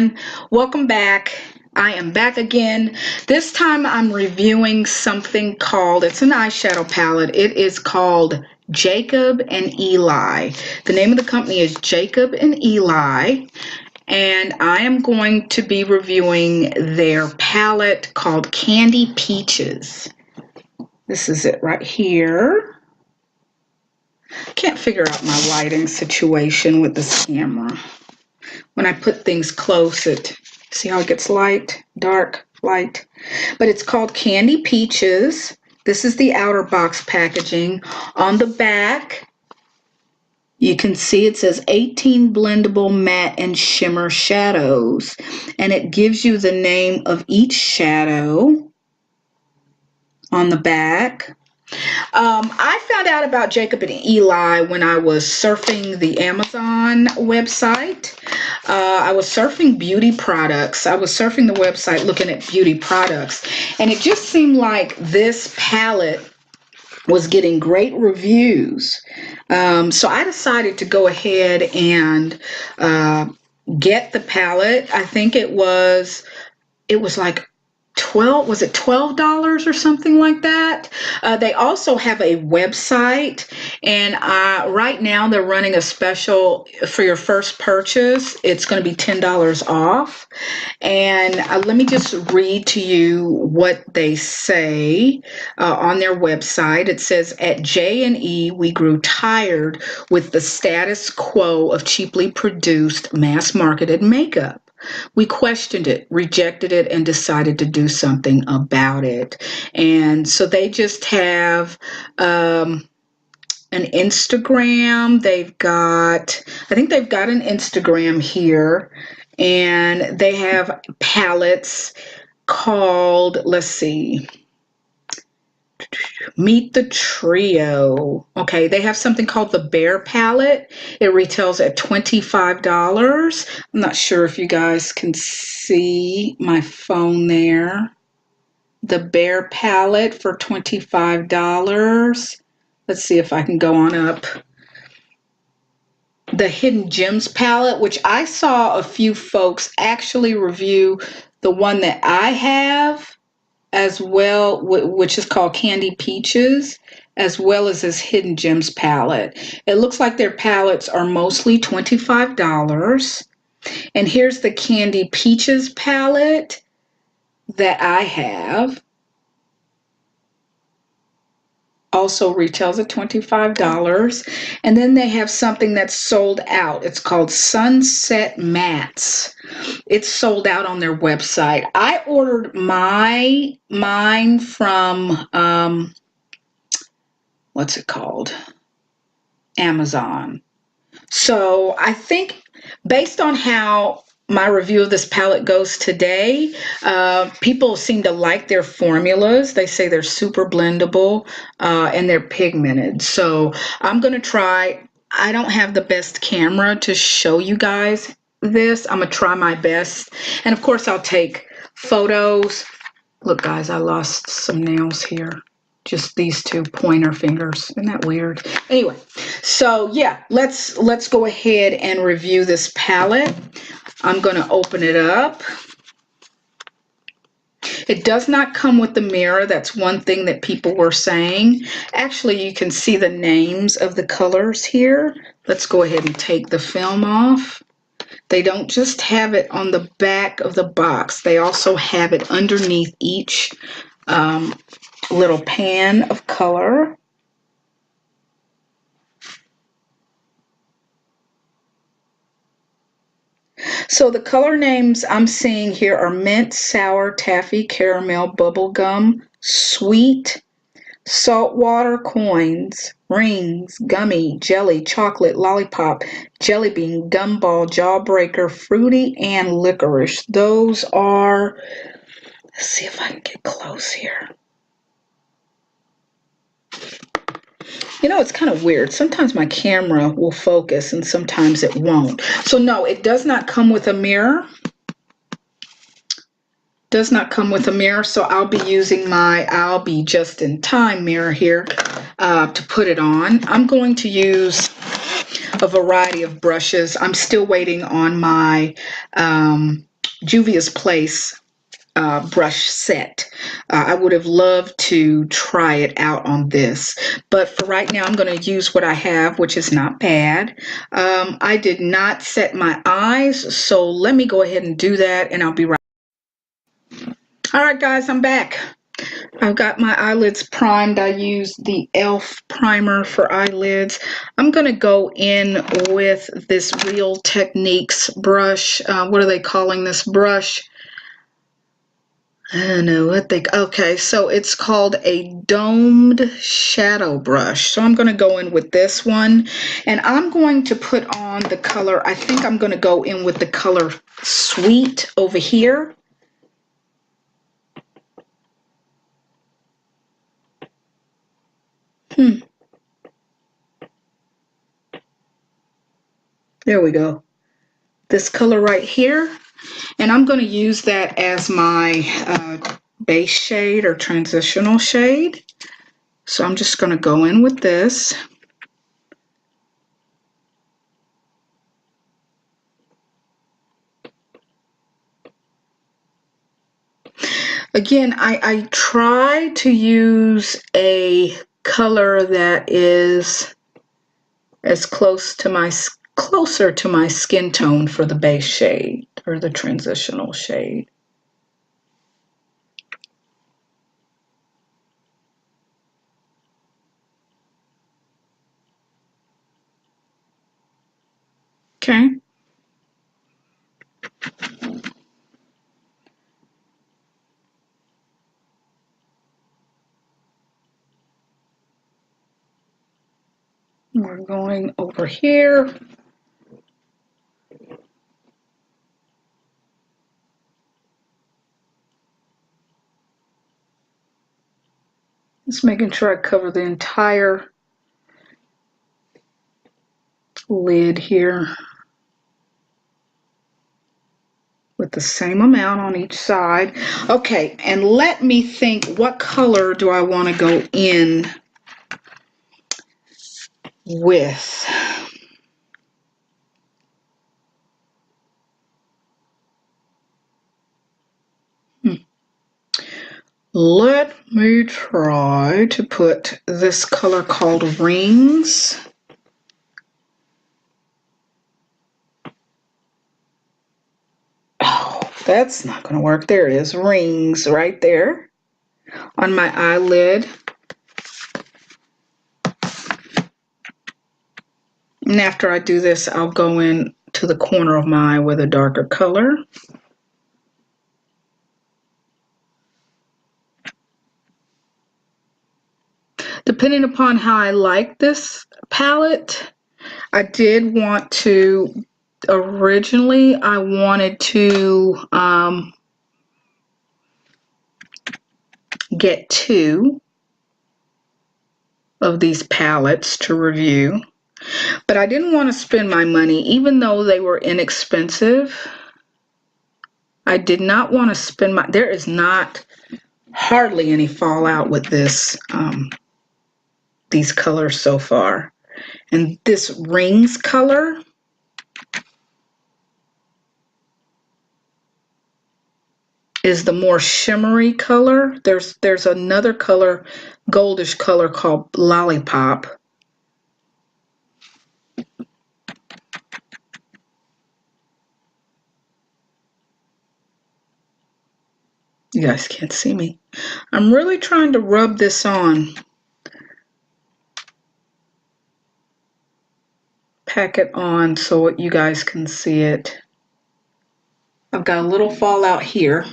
everyone. Welcome back. I am back again. This time I'm reviewing something called, it's an eyeshadow palette. It is called Jacob and Eli. The name of the company is Jacob and Eli. And I am going to be reviewing their palette called Candy Peaches. This is it right here. Can't figure out my lighting situation with this camera. When I put things close, see how it gets light, dark, light. But it's called Candy Peaches. This is the outer box packaging. On the back, you can see it says 18 blendable matte and shimmer shadows. And it gives you the name of each shadow on the back. I found out about Jacob and Eli when I was surfing the Amazon website. I was surfing beauty products. I was surfing the website looking at beauty products, and it just seemed like this palette was getting great reviews. So I decided to go ahead and get the palette. I think it was like $12 or something like that. They also have a website, and right now they're running a special for your first purchase. It's going to be $10 off. And let me just read to you what they say on their website. It says, at J&E, we grew tired with the status quo of cheaply produced, mass-marketed makeup. We questioned it, rejected it, and decided to do something about it. And so they just have an Instagram. I think they've got an Instagram here, and they have palettes called, let's see, Meet the Trio. Okay, they have something called the Bear palette. It retails at $25. I'm not sure if you guys can see my phone there. The Bear palette for $25. Let's see if I can go on up. The Hidden Gems palette, which I saw a few folks actually review the one that I have, as well, which is called Candy Peaches, as well as this Hidden Gems palette. It looks like their palettes are mostly $25. And here's the Candy Peaches palette that I have. Also retails at $25. And then they have something that's sold out. It's called Sunset Mattes. It's sold out on their website. I ordered mine from what's it called? Amazon. So I think based on how my review of this palette goes today, people seem to like their formulas. They say they're super blendable and they're pigmented. So I'm going to try. I don't have the best camera to show you guys this. I'm going to try my best. And of course, I'll take photos. Look, guys, I lost some nails here. Just these two pointer fingers. Isn't that weird? Anyway, so yeah, let's go ahead and review this palette. I'm going to open it up. It does not come with the mirror. That's one thing that people were saying. Actually, you can see the names of the colors here. Let's go ahead and take the film off. They don't just have it on the back of the box. They also have it underneath each little pan of color. So the color names I'm seeing here are mint, sour, taffy, caramel, bubblegum, sweet, saltwater, coins, rings, gummy, jelly, chocolate, lollipop, jelly bean, gumball, jawbreaker, fruity, and licorice. Those are, let's see if I can get close here. You know, it's kind of weird. Sometimes my camera will focus and sometimes it won't. So no, it does not come with a mirror. Does not come with a mirror. So I'll be using I'll be just in time mirror here to put it on. I'm going to use a variety of brushes. I'm still waiting on my Juvia's Place brush set. I would have loved to try it out on this, but for right now I'm going to use what I have, which is not bad. I did not set my eyes, so let me go ahead and do that, and I'll be right. All right, guys, I'm back. I've got my eyelids primed. I used the e.l.f. primer for eyelids. I'm going to go in with this Real Techniques brush. What are they calling this brush? I don't know what they, okay, so it's called a domed shadow brush. So I'm going to go in with this one, and I'm going to put on the color, I think I'm going to go in with the color Sweet over here. There we go. This color right here. And I'm going to use that as my base shade or transitional shade. So I'm just going to go in with this. Again, I try to use a color that is as closer to my skin tone for the base shade or the transitional shade. Okay. We're going over here. Just making sure I cover the entire lid here with the same amount on each side. Okay, and let me think, what color do I want to go in with? Let me try to put this color called Rings. Oh, that's not going to work. There it is, Rings right there on my eyelid. And after I do this, I'll go in to the corner of my eye with a darker color. Depending upon how I like this palette, I did want to, originally I wanted to get 2 of these palettes to review, but I didn't want to spend my money, even though they were inexpensive. I did not want to spend my, there is not hardly any fallout with this, these colors so far. And this Rings color is the more shimmery color. There's another color, goldish color called Lollipop. You guys can't see me. I'm really trying to rub this on. Pack it on so you guys can see it. I've got a little fallout here,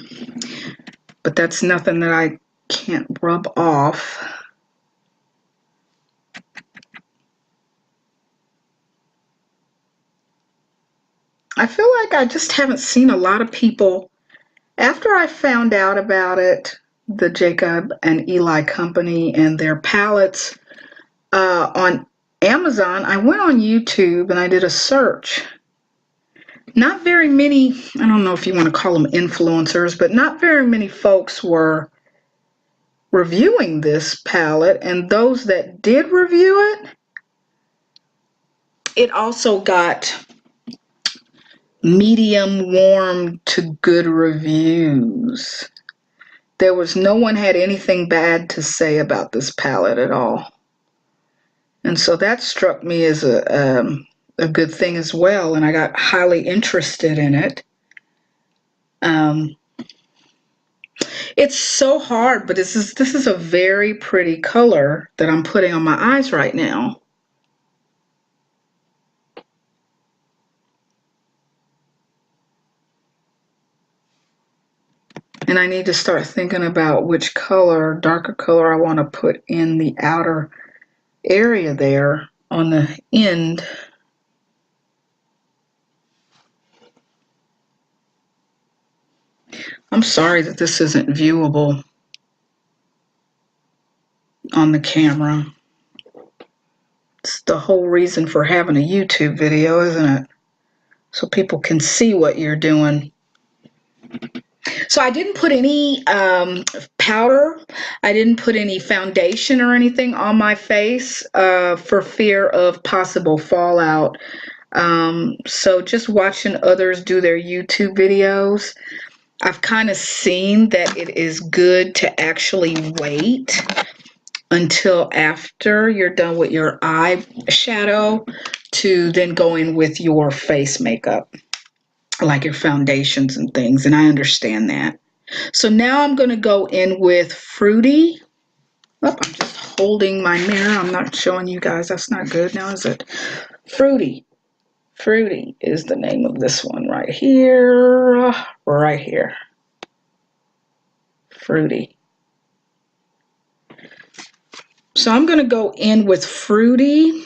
but that's nothing that I can't rub off. I feel like I just haven't seen a lot of people. After I found out about it, the Jacob and Eli company and their palettes on Amazon, I went on YouTube and I did a search. Not very many, I don't know if you want to call them influencers, but not very many folks were reviewing this palette, and those that did review it, it also got medium warm to good reviews. There was no one had anything bad to say about this palette at all. And so that struck me as a good thing as well, and I got highly interested in it. It's so hard, but this is a very pretty color that I'm putting on my eyes right now. And I need to start thinking about which color, darker color, I want to put in the outer area there on the end. I'm sorry that this isn't viewable on the camera. It's the whole reason for having a YouTube video, isn't it? So people can see what you're doing. So I didn't put any powder. I didn't put any foundation or anything on my face for fear of possible fallout. So just watching others do their YouTube videos, I've kind of seen that it is good to actually wait until after you're done with your eyeshadow to then go in with your face makeup, like your foundations and things, and I understand that. So now I'm going to go in with Fruity. Oh, I'm just holding my mirror. I'm not showing you guys. That's not good now, is it? Fruity. Fruity is the name of this one right here. Right here. Fruity. So I'm going to go in with Fruity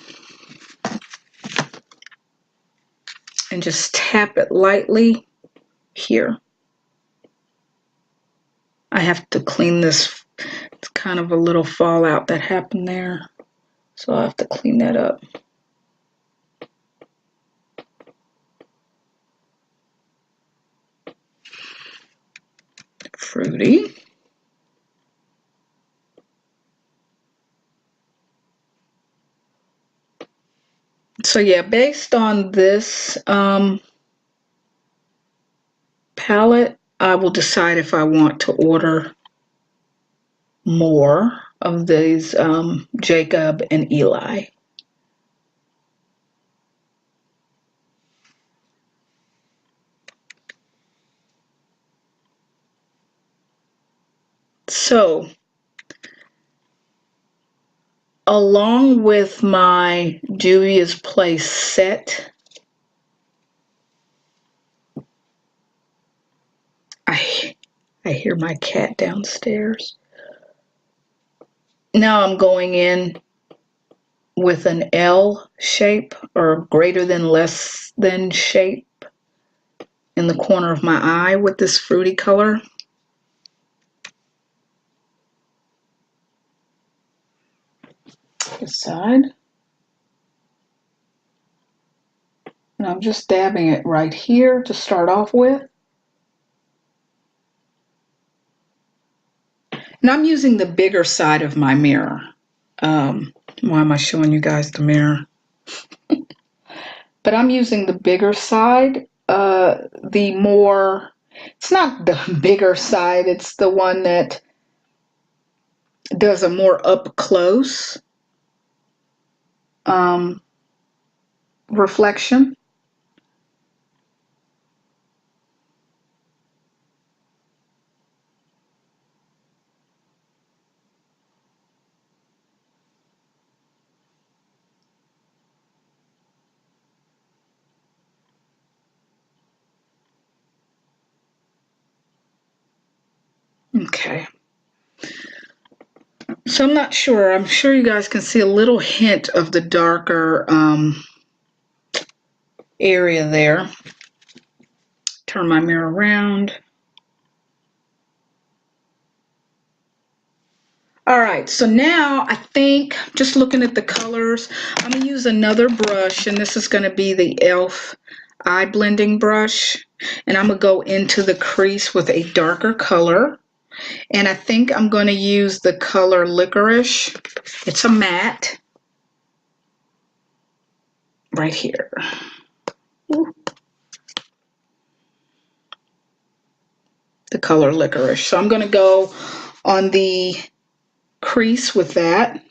and just tap it lightly here. I have to clean this. It's kind of a little fallout that happened there. So I have to clean that up. Fruity. So yeah, based on this palette, I will decide if I want to order more of these Jacob and Eli. So, along with my Juvia's Place set, I hear my cat downstairs. Now I'm going in with an L shape or greater than less than shape in the corner of my eye with this fruity color. This side. And I'm just dabbing it right here to start off with. And I'm using the bigger side of my mirror. Why am I showing you guys the mirror? But I'm using the bigger side. The more, it's not the bigger side, it's the one that does a more up close reflection. Okay. So I'm not sure. I'm sure you guys can see a little hint of the darker area there. Turn my mirror around. All right, so now I think, just looking at the colors, I'm going to use another brush, and this is going to be the e.l.f. eye blending brush. And I'm going to go into the crease with a darker color. And I think I'm going to use the color Licorice. It's a matte. Right here. the color Licorice. So I'm going to go on the crease with that.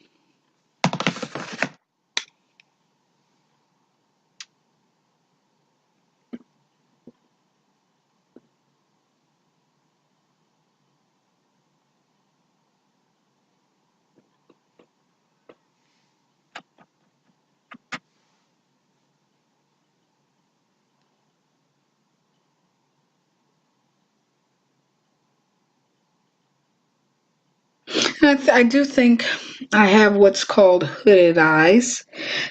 I do think I have what's called hooded eyes.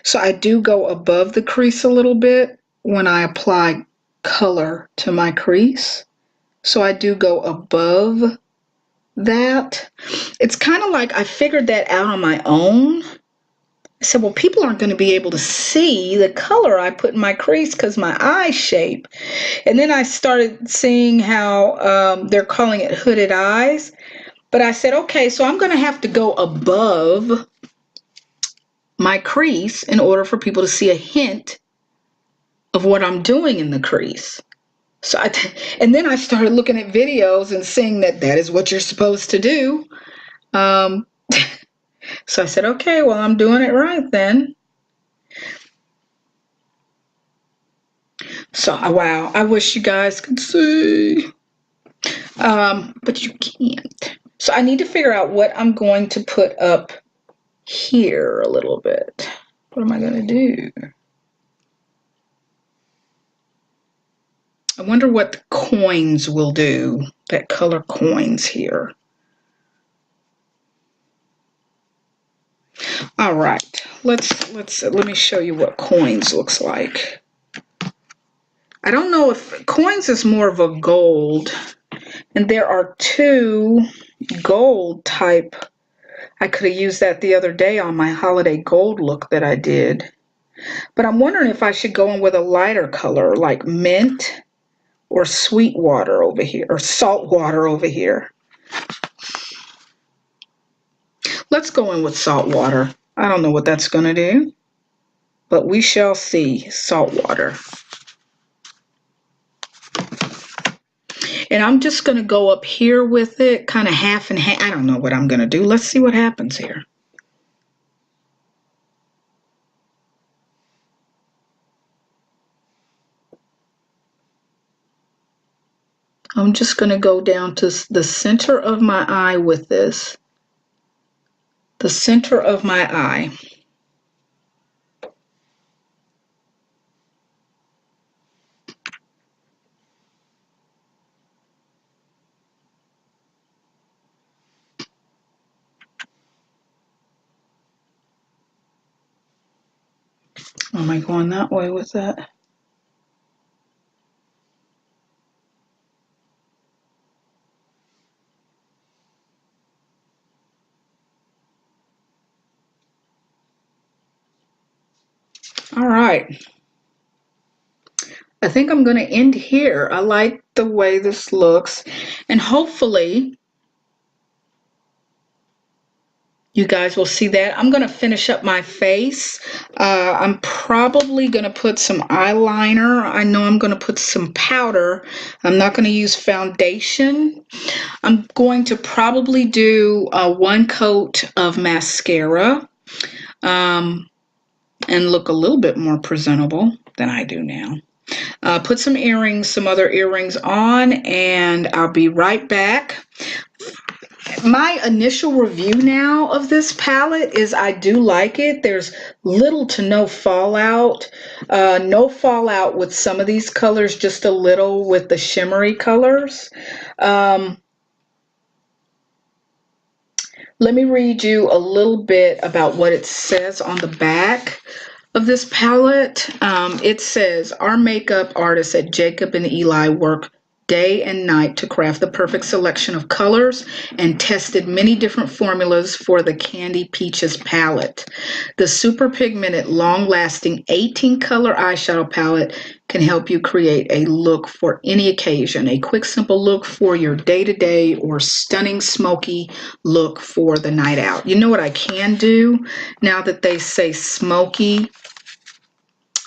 So I do go above the crease a little bit when I apply color to my crease. So I do go above that. It's kind of like I figured that out on my own. I said, well, people aren't going to be able to see the color I put in my crease because my eye shape. And then I started seeing how they're calling it hooded eyes. But I said, okay, so I'm going to have to go above my crease in order for people to see a hint of what I'm doing in the crease. So and then I started looking at videos and seeing that that is what you're supposed to do. So I said, okay, well, I'm doing it right then. So, wow, I wish you guys could see. But you can't. So I need to figure out what I'm going to put up here a little bit. What am I going to do? I wonder what the coins will do, that color coins here. All right, let me show you what coins looks like. I don't know if coins is more of a gold, and there are two gold type. I could have used that the other day on my holiday gold look that I did. But I'm wondering if I should go in with a lighter color like mint or sweet water over here, or salt water over here. Let's go in with salt water. I don't know what that's going to do, but we shall see. Salt water. And I'm just going to go up here with it, kind of half and half. I don't know what I'm going to do. Let's see what happens here. I'm just going to go down to the center of my eye with this. The center of my eye. Am I going that way with that? All right. I think I'm going to end here. I like the way this looks, and hopefully you guys will see that. I'm going to finish up my face. I'm probably going to put some eyeliner. I know I'm going to put some powder. I'm not going to use foundation. I'm going to probably do one coat of mascara and look a little bit more presentable than I do now. Put some earrings, some other earrings on, and I'll be right back. My initial review now of this palette is I do like it. There's little to no fallout. No fallout with some of these colors, just a little with the shimmery colors. Let me read you a little bit about what it says on the back of this palette. It says, our makeup artists at Jacob and Eli work day and night to craft the perfect selection of colors and tested many different formulas for the Candy Peaches palette. The super pigmented, long-lasting 18-color eyeshadow palette can help you create a look for any occasion, a quick, simple look for your day-to-day or stunning, smoky look for the night out. You know what I can do now that they say smoky?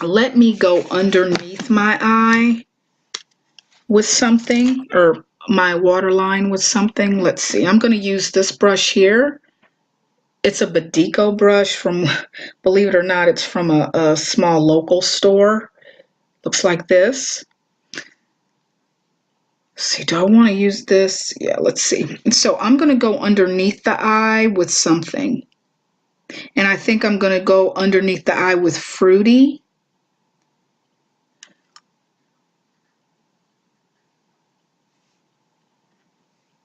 Let me go underneath my eye with something, or my waterline with something. Let's see. I'm going to use this brush here. It's a Badico brush from, believe it or not, it's from a small local store. Looks like this. Let's see, do I want to use this? Yeah, let's see. So I'm going to go underneath the eye with something. And I think I'm going to go underneath the eye with Fruity.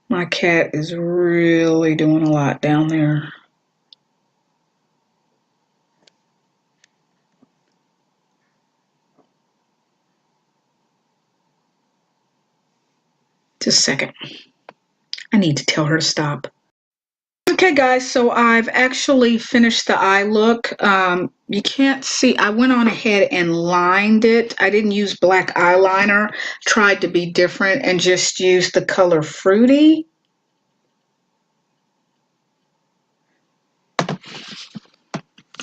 My cat is really doing a lot down there. Just a second. I need to tell her to stop. Okay, guys, so I've actually finished the eye look. You can't see, I went on ahead and lined it. I didn't use black eyeliner, tried to be different and just used the color Fruity.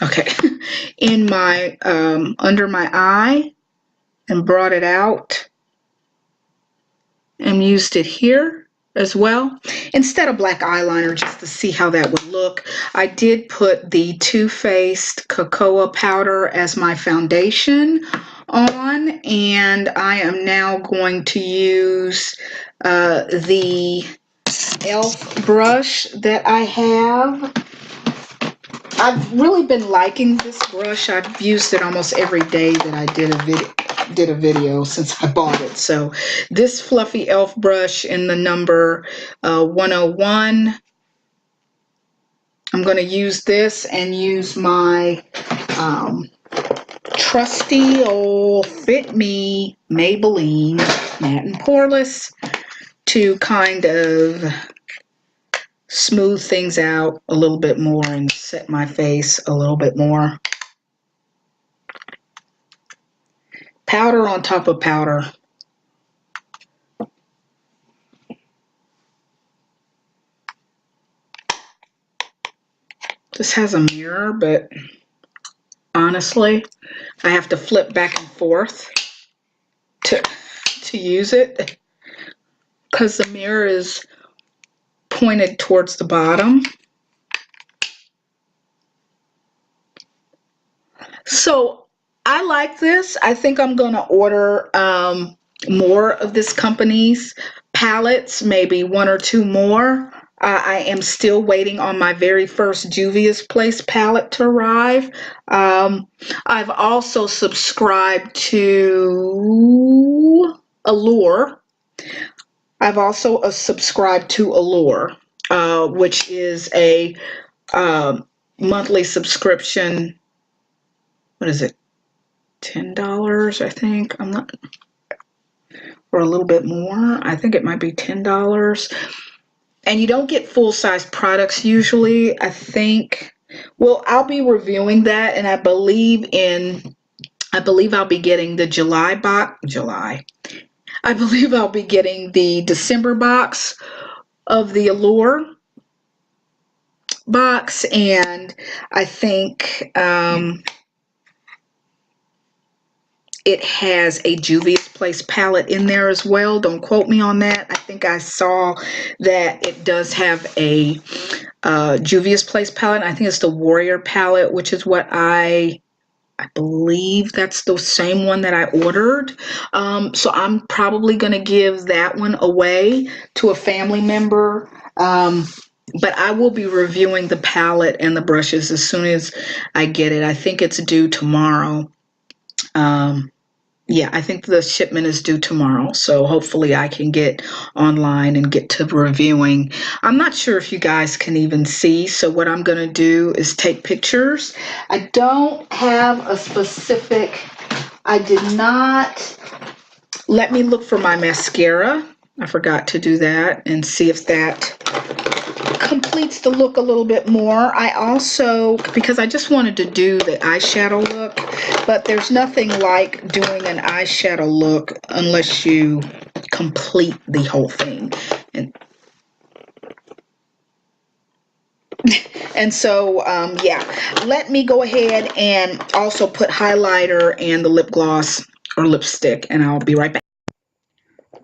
Okay, in my, under my eye, and brought it out and used it here as well. Instead of black eyeliner, just to see how that would look, I did put the Too Faced Cocoa Powder as my foundation on, and I am now going to use the e.l.f. brush that I have. I've really been liking this brush. I've used it almost every day that I did a video since I bought it. So this fluffy e.l.f. brush in the number 101. I'm going to use this and use my trusty old Fit Me Maybelline Matte and Poreless to kind of smooth things out a little bit more and set my face a little bit more. Powder on top of powder. This has a mirror, but honestly, I have to flip back and forth to use it because the mirror is pointed towards the bottom. So I like this. I think I'm going to order more of this company's palettes, maybe one or two more. I am still waiting on my very first Juvia's Place palette to arrive. I've also subscribed to Allure. I've also subscribed to Allure, which is a monthly subscription. What is it? $10, I think. I'm not, or a little bit more. I think it might be $10. And you don't get full-size products usually. I think, well, I'll be reviewing that, and I believe I'll be getting the July box. I believe I'll be getting the December box of the Allure box, and I think it has a Juvia's Place palette in there as well. Don't quote me on that. I think I saw that it does have a Juvia's Place palette. I think it's the Warrior palette, which is what I believe that's the same one that I ordered. So I'm probably going to give that one away to a family member. But I will be reviewing the palette and the brushes as soon as I get it. I think it's due tomorrow. Yeah, I think the shipment is due tomorrow, so hopefully I can get online and get to reviewing. I'm not sure if you guys can even see, so what I'm going to do is take pictures. I don't have a specific, I did not, let me look for my mascara. I forgot to do that and see if that completes the look a little bit more. I also, because I just wanted to do the eyeshadow look, but there's nothing like doing an eyeshadow look unless you complete the whole thing. And so, yeah, let me go ahead and also put highlighter and the lip gloss or lipstick, and I'll be right back.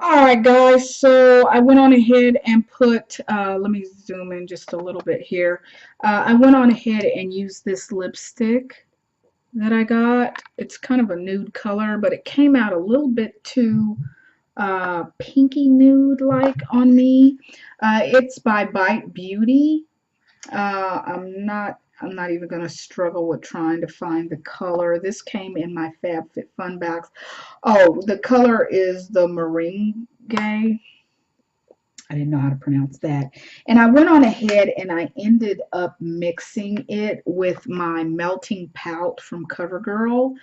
All right, guys, so I went on ahead and put, let me zoom in just a little bit here. I went on ahead and used this lipstick that I got. It's kind of a nude color, but it came out a little bit too pinky nude like on me. It's by Bite Beauty. I'm not even gonna struggle with trying to find the color. This came in my FabFitFun box. Oh, the color is the meringue. I didn't know how to pronounce that. And I went on ahead and I ended up mixing it with my Melting Pout from CoverGirl.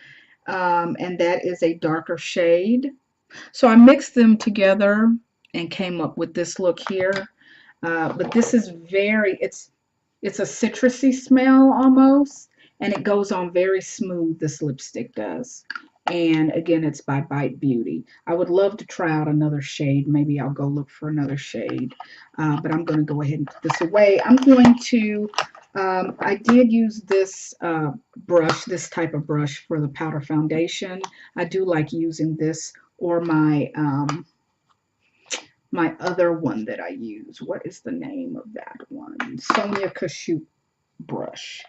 And that is a darker shade. So I mixed them together and came up with this look here. But this is it's a citrusy smell almost, and it goes on very smooth, this lipstick does. And again, it's by Bite Beauty. I would love to try out another shade. Maybe I'll go look for another shade. But I'm going to go ahead and put this away. I'm going to, I did use this brush, this type of brush for the powder foundation. I do like using this or my my other one that I use. What is the name of that one? Sonia Kashuk brush.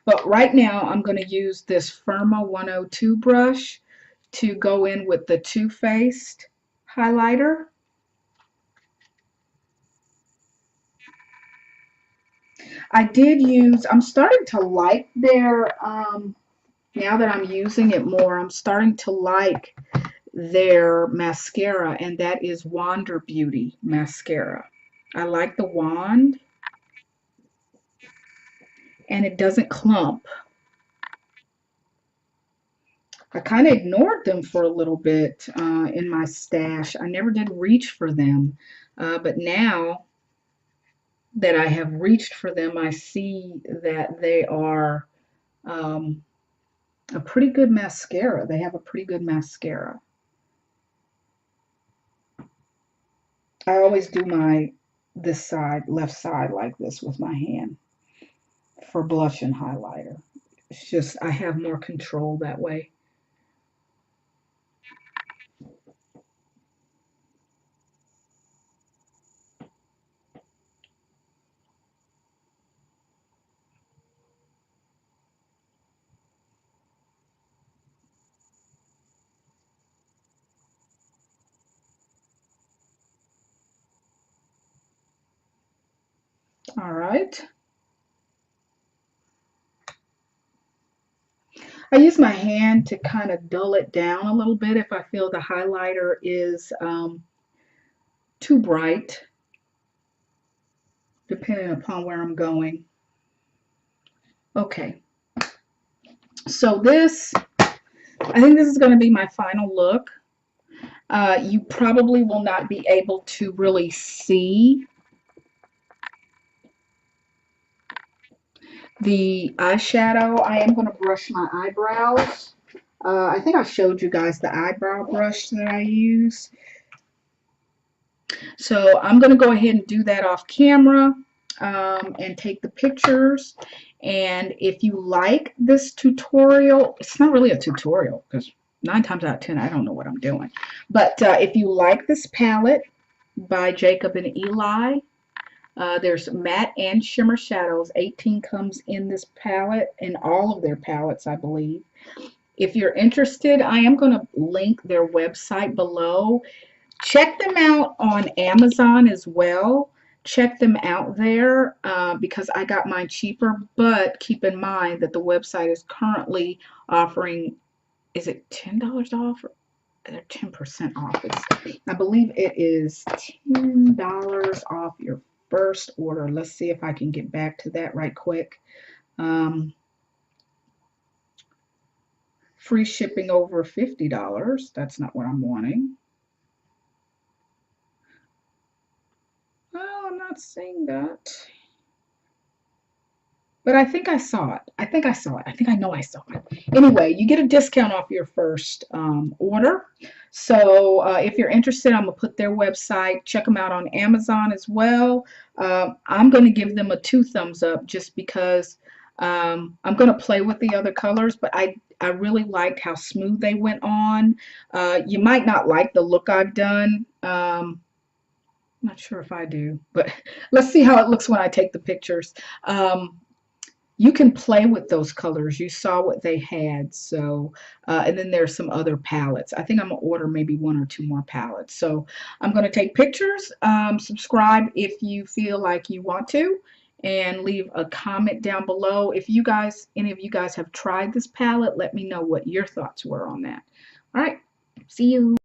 But right now I'm going to use this Firma 102 brush to go in with the Too Faced highlighter. I'm starting to like their, now that I'm using it more, I'm starting to like their mascara, and that is Wander Beauty mascara. I like the wand, and it doesn't clump. I kind of ignored them for a little bit in my stash. I never did reach for them, but now that I have reached for them, I see that they are a pretty good mascara. They have a pretty good mascara. I always do this side, left side like this with my hand for blush and highlighter. It's just I have more control that way. All right. I use my hand to kind of dull it down a little bit if I feel the highlighter is too bright, depending upon where I'm going. Okay, so I think this is going to be my final look. You probably will not be able to really see the eyeshadow. I am going to brush my eyebrows. I think I showed you guys the eyebrow brush that I use. So I'm going to go ahead and do that off camera and take the pictures. And if you like this tutorial, it's not really a tutorial because 9 times out of 10, I don't know what I'm doing. But if you like this palette by Jacob and Eli, there's matte and shimmer shadows. 18 comes in this palette, in all of their palettes, I believe. If you're interested, I am going to link their website below. Check them out on Amazon as well. Check them out there because I got mine cheaper, but keep in mind that the website is currently offering, is it $10 off? They're 10% off. I believe it is $10 off your first order. Let's see if I can get back to that right quick. Free shipping over $50. That's not what I'm wanting. Oh, I'm not seeing that. But I think I saw it. I think I saw it. I think I know I saw it. Anyway, you get a discount off your first order. So if you're interested, I'm going to put their website. Check them out on Amazon as well. I'm going to give them a 2 thumbs up just because I'm going to play with the other colors, but I really liked how smooth they went on. You might not like the look I've done. Not sure if I do, but let's see how it looks when I take the pictures. Um, you can play with those colors. You saw what they had. So, and then there's some other palettes. I think I'm gonna order maybe one or two more palettes. So I'm gonna take pictures. Subscribe if you feel like you want to, and leave a comment down below. If you guys, any of you guys have tried this palette, let me know what your thoughts were on that. All right, see you.